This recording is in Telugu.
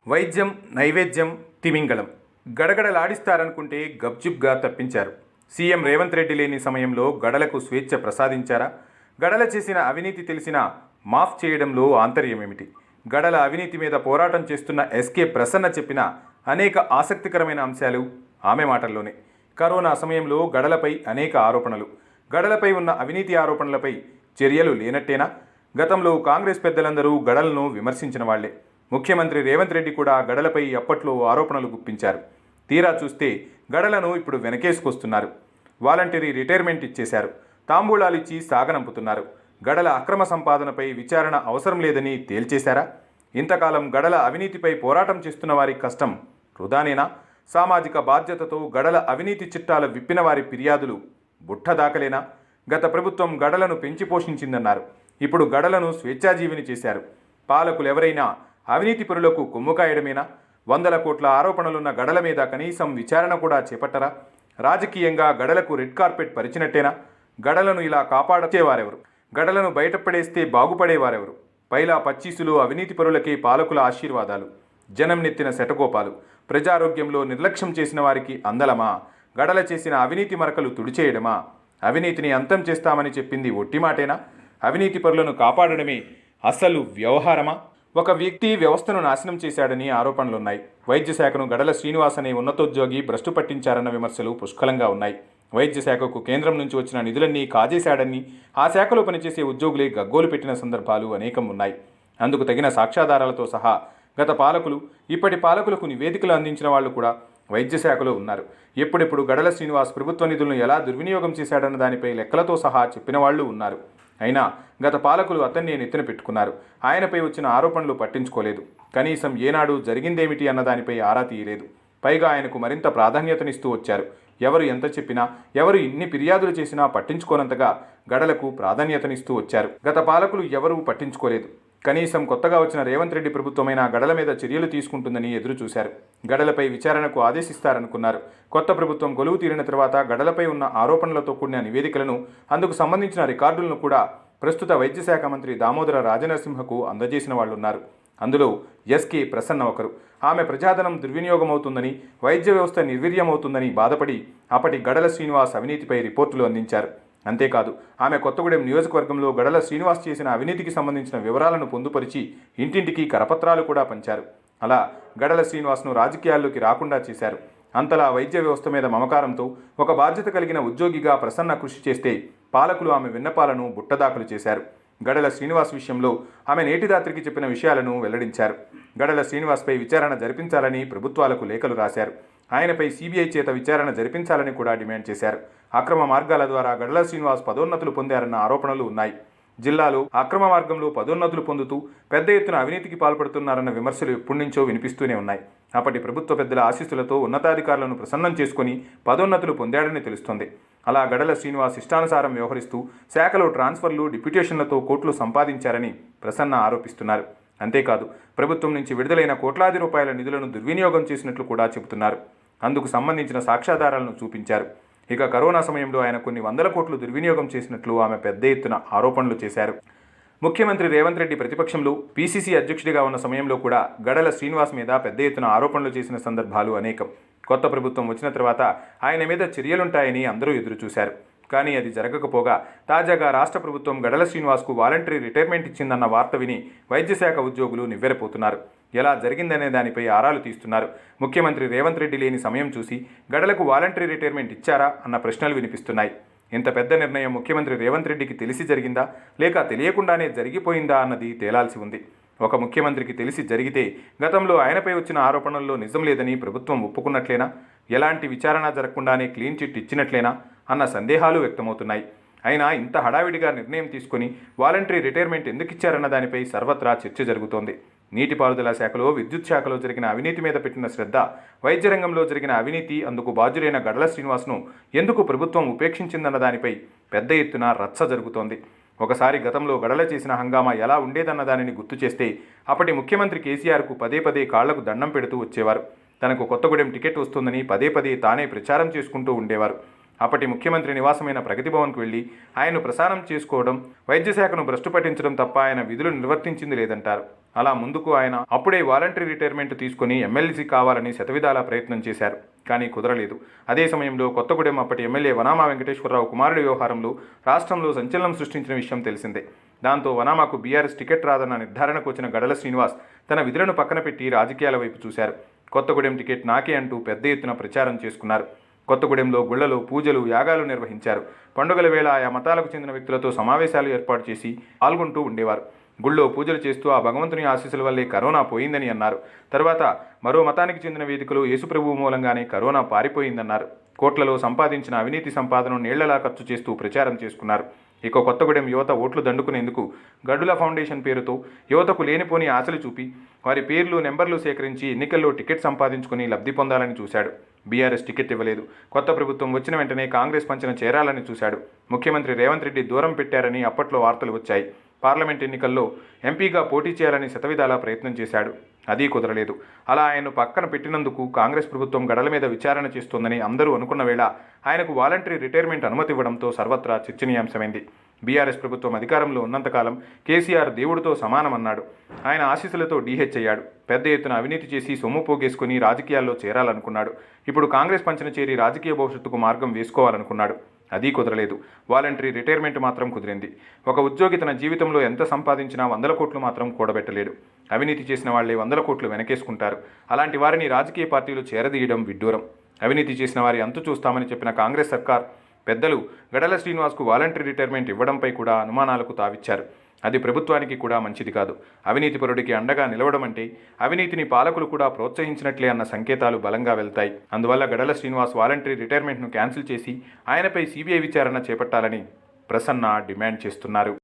వైద్యం నైవేద్యం తిమింగళం గడగడలాడిస్తారనుకుంటే గప్చుప్గా తప్పించారు. సీఎం రేవంత్ రెడ్డి లేని సమయంలో గడలకు స్వేచ్ఛ ప్రసాదించారా? గడల చేసిన అవినీతి తెలిసినా మాఫ్ చేయడంలో ఆంతర్యమేమిటి? గడల అవినీతి మీద పోరాటం చేస్తున్న ఎస్కే ప్రసన్న చెప్పిన అనేక ఆసక్తికరమైన అంశాలు ఆమె మాటల్లోనే. కరోనా సమయంలో గడలపై అనేక ఆరోపణలు, గడలపై ఉన్న అవినీతి ఆరోపణలపై చర్యలు లేనట్టేనా? గతంలో కాంగ్రెస్ పెద్దలందరూ గడలను విమర్శించిన వాళ్లే. ముఖ్యమంత్రి రేవంత్ రెడ్డి కూడా గడలపై అప్పట్లో ఆరోపణలు గుప్పించారు. తీరా చూస్తే గడలను ఇప్పుడు వెనకేసుకొస్తున్నారు. వాలంటరీ రిటైర్మెంట్ ఇచ్చేశారు. తాంబూలాలిచ్చి సాగనంపుతున్నారు. గడల అక్రమ సంపాదనపై విచారణ అవసరం లేదని తేల్చేశారా? ఇంతకాలం గడల అవినీతిపై పోరాటం చేస్తున్న వారి కష్టం వృధానేనా? సామాజిక బాధ్యతతో గడల అవినీతి చిట్టాల విప్పిన వారి ఫిర్యాదులు బుట్టదాకలేనా? గత ప్రభుత్వం గడలను పెంచి పోషించిందన్నారు. ఇప్పుడు గడలను స్వేచ్ఛాజీవిని చేశారు. పాలకులెవరైనా అవినీతి పరులకు కొమ్ము కాయడమేనా? 100 కోట్ల ఆరోపణలున్న గడల మీద కనీసం విచారణ కూడా చేపట్టరా? రాజకీయంగా గడలకు రెడ్ కార్పెట్ పరిచినట్టేనా? గడలను ఇలా కాపాడచేవారెవరు? గడలను బయటపడేస్తే బాగుపడేవారెవరు? పైలా పచ్చీసులు అవినీతి పరులకే పాలకుల ఆశీర్వాదాలు, జనం నెత్తిన శటకోపాలు. ప్రజారోగ్యంలో నిర్లక్ష్యం చేసిన వారికి అందలమా? గడల చేసిన అవినీతి మరకలు తుడిచేయడమా? అవినీతిని అంతం చేస్తామని చెప్పింది ఒట్టిమాటేనా? అవినీతి పరులను కాపాడడమే అసలు వ్యవహారమా? ఒక వ్యక్తి వ్యవస్థను నాశనం చేశాడని ఆరోపణలున్నాయి. వైద్య శాఖను గడల శ్రీనివాస్ అనే ఉన్నతోద్యోగి భ్రష్టు పట్టించారన్న విమర్శలు పుష్కలంగా ఉన్నాయి. వైద్య శాఖకు కేంద్రం నుంచి వచ్చిన నిధులన్నీ కాజేశాడని ఆ శాఖలో పనిచేసే ఉద్యోగులే గగ్గోలు పెట్టిన సందర్భాలు అనేకం ఉన్నాయి. అందుకు తగిన సాక్ష్యాధారాలతో సహా గత పాలకులు, ఇప్పటి పాలకులకు నివేదికలు అందించిన వాళ్లు కూడా వైద్య శాఖలో ఉన్నారు. ఎప్పుడెప్పుడు గడల శ్రీనివాస్ ప్రభుత్వ నిధులను ఎలా దుర్వినియోగం చేశాడన్న దానిపై లెక్కలతో సహా చెప్పిన వాళ్లు ఉన్నారు. అయినా గత పాలకులు అతన్ని నెత్తిన పెట్టుకున్నారు. ఆయనపై వచ్చిన ఆరోపణలు పట్టించుకోలేదు. కనీసం ఏనాడు జరిగిందేమిటి అన్నదానిపై ఆరా తీయలేదు. పైగా ఆయనకు మరింత ప్రాధాన్యతనిస్తూ వచ్చారు. ఎవరు ఎంత చెప్పినా, ఎవరు ఇన్ని ఫిర్యాదులు చేసినా పట్టించుకోనంతగా గడలకు ప్రాధాన్యతనిస్తూ వచ్చారు. గత పాలకులు ఎవరూ పట్టించుకోలేదు. కనీసం కొత్తగా వచ్చిన రేవంత్ రెడ్డి ప్రభుత్వమైన గడల మీద చర్యలు తీసుకుంటుందని ఎదురు చూశారు. గడలపై విచారణకు ఆదేశిస్తారనుకున్నారు. కొత్త ప్రభుత్వం కొలువు తీరిన తర్వాత గడలపై ఉన్న ఆరోపణలతో కూడిన నివేదికలను, అందుకు సంబంధించిన రికార్డులను కూడా ప్రస్తుత వైద్య శాఖ మంత్రి దామోదర రాజనరసింహకు అందజేసిన వాళ్లున్నారు. అందులో ఎస్కే ప్రసన్న ఒకరు. ఆమె ప్రజాధనం దుర్వినియోగమవుతుందని, వైద్య వ్యవస్థ నిర్వీర్యమవుతుందని బాధపడి అప్పటి గడల శ్రీనివాస్ అవినీతిపై రిపోర్టులు అందించారు. అంతేకాదు, ఆమె కొత్తగూడెం నియోజకవర్గంలో గడల శ్రీనివాస్ చేసిన అవినీతికి సంబంధించిన వివరాలను పొందుపరిచి ఇంటింటికి కరపత్రాలు కూడా పంచారు. అలా గడల శ్రీనివాస్ను రాజకీయాల్లోకి రాకుండా చేశారు. అంతలా వైద్య వ్యవస్థ మీద మమకారంతో ఒక బాధ్యత కలిగిన ఉద్యోగిగా ప్రసన్న కృషి చేస్తే పాలకులు ఆమె విన్నపాలను బుట్టదాఖలు చేశారు. గడల శ్రీనివాస్ విషయంలో ఆమె నేటిదాత్రికి చెప్పిన విషయాలను వెల్లడించారు. గడల శ్రీనివాస్పై విచారణ జరిపించాలని ప్రభుత్వాలకు లేఖలు రాశారు. ఆయనపై సిబిఐ చేత విచారణ జరిపించాలని కూడా డిమాండ్ చేశారు. అక్రమ మార్గాల ద్వారా గడల శ్రీనివాస్ పదోన్నతులు పొందారన్న ఆరోపణలు ఉన్నాయి. జిల్లాలో అక్రమ మార్గంలో పదోన్నతులు పొందుతూ పెద్ద ఎత్తున అవినీతికి పాల్పడుతున్నారన్న విమర్శలు ఎప్పటి నుంచో వినిపిస్తూనే ఉన్నాయి. అప్పటి ప్రభుత్వ పెద్దల ఆశీస్సులతో ఉన్నతాధికారులను ప్రసన్నం చేసుకుని పదోన్నతులు పొందాడని తెలుస్తోంది. అలా గడల శ్రీనివాస్ ఇష్టానుసారం వ్యవహరిస్తూ శాఖలో ట్రాన్స్ఫర్లు, డిప్యూటేషన్లతో కోట్లు సంపాదించారని ప్రసన్న ఆరోపిస్తున్నారు. అంతేకాదు, ప్రభుత్వం నుంచి విడుదలైన కోట్లాది రూపాయల నిధులను దుర్వినియోగం చేసినట్లు కూడా చెబుతున్నారు. అందుకు సంబంధించిన సాక్ష్యాధారాలను చూపించారు. ఇక కరోనా సమయంలో ఆయన కొన్ని 100 కోట్లు దుర్వినియోగం చేసినట్లు ఆమె పెద్ద ఎత్తున ఆరోపణలు చేశారు. ముఖ్యమంత్రి రేవంత్ రెడ్డి ప్రతిపక్షంలో పీసీసీ అధ్యక్షుడిగా ఉన్న సమయంలో కూడా గడల శ్రీనివాస్ మీద పెద్ద ఎత్తున ఆరోపణలు చేసిన సందర్భాలు అనేకం. కొత్త ప్రభుత్వం వచ్చిన తర్వాత ఆయన మీద చర్యలుంటాయని అందరూ ఎదురు చూశారు. కానీ అది జరగకపోగా తాజాగా రాష్ట్ర ప్రభుత్వం గడల శ్రీనివాస్కు వాలంటరీ రిటైర్మెంట్ ఇచ్చిందన్న వార్త విని వైద్యశాఖ ఉద్యోగులు నివ్వెరపోతున్నారు. ఎలా జరిగిందనే దానిపై ఆరాలు తీస్తున్నారు. ముఖ్యమంత్రి రేవంత్ రెడ్డి లేని సమయం చూసి గడలకు వాలంటరీ రిటైర్మెంట్ ఇచ్చారా అన్న ప్రశ్నలు వినిపిస్తున్నాయి. ఇంత పెద్ద నిర్ణయం ముఖ్యమంత్రి రేవంత్ రెడ్డికి తెలిసి జరిగిందా, లేక తెలియకుండానే జరిగిపోయిందా అన్నది తేలాల్సి ఉంది. ఒక ముఖ్యమంత్రికి తెలిసి జరిగితే గతంలో ఆయనపై వచ్చిన ఆరోపణల్లో నిజం లేదని ప్రభుత్వం ఒప్పుకున్నట్లేనా? ఎలాంటి విచారణ జరగకుండానే క్లీన్ చిట్ ఇచ్చినట్లేనా అన్న సందేహాలు వ్యక్తమవుతున్నాయి. అయినా ఇంత హడావిడిగా నిర్ణయం తీసుకుని వాలంటరీ రిటైర్మెంట్ ఎందుకు ఇచ్చారన్న దానిపై సర్వత్రా చర్చ జరుగుతోంది. నీటిపారుదల శాఖలో, విద్యుత్ శాఖలో జరిగిన అవినీతి మీద పెట్టిన శ్రద్ధ, వైద్య రంగంలో జరిగిన అవినీతి, అందుకు బాధ్యులైన గడల శ్రీనివాస్ను ఎందుకు ప్రభుత్వం ఉపేక్షించిందన్న దానిపై పెద్ద ఎత్తున రచ్చ జరుగుతోంది. ఒకసారి గతంలో గడల చేసిన హంగామా ఎలా ఉండేదన్న దానిని గుర్తు చేస్తే అప్పటి ముఖ్యమంత్రి కేసీఆర్కు పదే పదే కాళ్లకు దండం పెడుతూ వచ్చేవారు. తనకు కొత్తగూడెం టికెట్ వస్తుందని పదే పదే తానే ప్రచారం చేసుకుంటూ ఉండేవారు. అప్పటి ముఖ్యమంత్రి నివాసమైన ప్రగతి భవన్కు వెళ్లి ఆయన్ను ప్రసారం చేసుకోవడం, వైద్యశాఖను భ్రష్టు పట్టించడం తప్ప ఆయన విధులు నిర్వర్తించింది లేదంటారు. అలా ముందుకు ఆయన అప్పుడే వాలంటరీ రిటైర్మెంట్ తీసుకుని ఎమ్మెల్సీ కావాలని శతవిధాలా ప్రయత్నం చేశారు. కానీ కుదరలేదు. అదే సమయంలో కొత్తగూడెం అప్పటి ఎమ్మెల్యే వనామా వెంకటేశ్వరరావు కుమారుడి వ్యవహారంలో రాష్ట్రంలో సంచలనం సృష్టించిన విషయం తెలిసిందే. దాంతో వనామాకు బీఆర్ఎస్ టికెట్ రాదన్న నిర్ధారణకు వచ్చిన గడల శ్రీనివాస్ తన విధులను పక్కన పెట్టి రాజకీయాల వైపు చూశారు. కొత్తగూడెం టికెట్ నాకే అంటూ పెద్ద ఎత్తున ప్రచారం చేసుకున్నారు. కొత్తగూడెంలో గుళ్లలో పూజలు, యాగాలు నిర్వహించారు. పండుగల వేళ ఆయా మతాలకు చెందిన వ్యక్తులతో సమావేశాలు ఏర్పాటు చేసి పాల్గొంటూ ఉండేవారు. గుళ్ళో పూజలు చేస్తూ ఆ భగవంతుని ఆశీస్సుల వల్లే కరోనా పోయిందని అన్నారు. తర్వాత మరో మతానికి చెందిన వేదికలో యేసుప్రభువు మూలంగానే కరోనా పారిపోయిందన్నారు. కోట్లలో సంపాదించిన అవినీతి సంపాదనను నీళ్లలా ఖర్చు చేస్తూ ప్రచారం చేసుకున్నారు. ఇక కొత్తగూడెం యువత ఓట్లు దండుకునేందుకు గడ్డుల ఫౌండేషన్ పేరుతో యువతకు లేనిపోని ఆశలు చూపి వారి పేర్లు, నెంబర్లు సేకరించి ఎన్నికల్లో టికెట్ సంపాదించుకుని లబ్ధి పొందాలని చూశాడు. బీఆర్ఎస్ టికెట్ ఇవ్వలేదు. కొత్త ప్రభుత్వం వచ్చిన వెంటనే కాంగ్రెస్ పంచన చేరాలని చూశాడు. ముఖ్యమంత్రి రేవంత్ రెడ్డి దూరం పెట్టారని అప్పట్లో వార్తలు వచ్చాయి. పార్లమెంట్ ఎన్నికల్లో ఎంపీగా పోటీ చేయాలని శతవిధాలా ప్రయత్నం చేశాడు. అది కుదరలేదు. అలా ఆయన్ను పక్కన పెట్టినందుకు కాంగ్రెస్ ప్రభుత్వం గడల మీద విచారణ చేస్తోందని అందరూ అనుకున్న వేళ ఆయనకు వాలంటరీ రిటైర్మెంట్ అనుమతి ఇవ్వడంతో సర్వత్రా చర్చనీయాంశమైంది. బీఆర్ఎస్ ప్రభుత్వం అధికారంలో ఉన్నంతకాలం కేసీఆర్ దేవుడితో సమానమన్నాడు. ఆయన ఆశీస్సులతో డీహెచ్ అయ్యాడు. పెద్ద ఎత్తున అవినీతి చేసి సొమ్ము పోగేసుకుని రాజకీయాల్లో చేరాలనుకున్నాడు. ఇప్పుడు కాంగ్రెస్ పంచన చేరి రాజకీయ భవిష్యత్తుకు మార్గం వేసుకోవాలనుకున్నాడు. అది కుదరలేదు. వాలంటరీ రిటైర్మెంట్ మాత్రం కుదిరింది. ఒక ఉద్యోగి తన జీవితంలో ఎంత సంపాదించినా 100 కోట్లు మాత్రం కూడబెట్టలేడు. అవినీతి చేసిన వాళ్లే 100 కోట్లు వెనకేసుకుంటారు. అలాంటి వారిని రాజకీయ పార్టీలు చేరదీయడం విడ్డూరం. అవినీతి చేసిన వారి అంతు చూస్తామని చెప్పిన కాంగ్రెస్ సర్కార్ పెద్దలు గడల శ్రీనివాస్కు వాలంటరీ రిటైర్మెంట్ ఇవ్వడంపై కూడా అనుమానాలకు తావిచ్చారు. అది ప్రభుత్వానికి కూడా మంచిది కాదు. అవినీతిపరుడికి అండగా నిలవడం అంటే అవినీతిని పాలకులు కూడా ప్రోత్సహించినట్లే అన్న సంకేతాలు బలంగా వెళ్తాయి. అందువల్ల గడల శ్రీనివాస్ వాలంటరీ రిటైర్మెంట్ను క్యాన్సిల్ చేసి ఆయనపై సీబీఐ విచారణ చేపట్టాలని ప్రసన్న డిమాండ్ చేస్తున్నారు.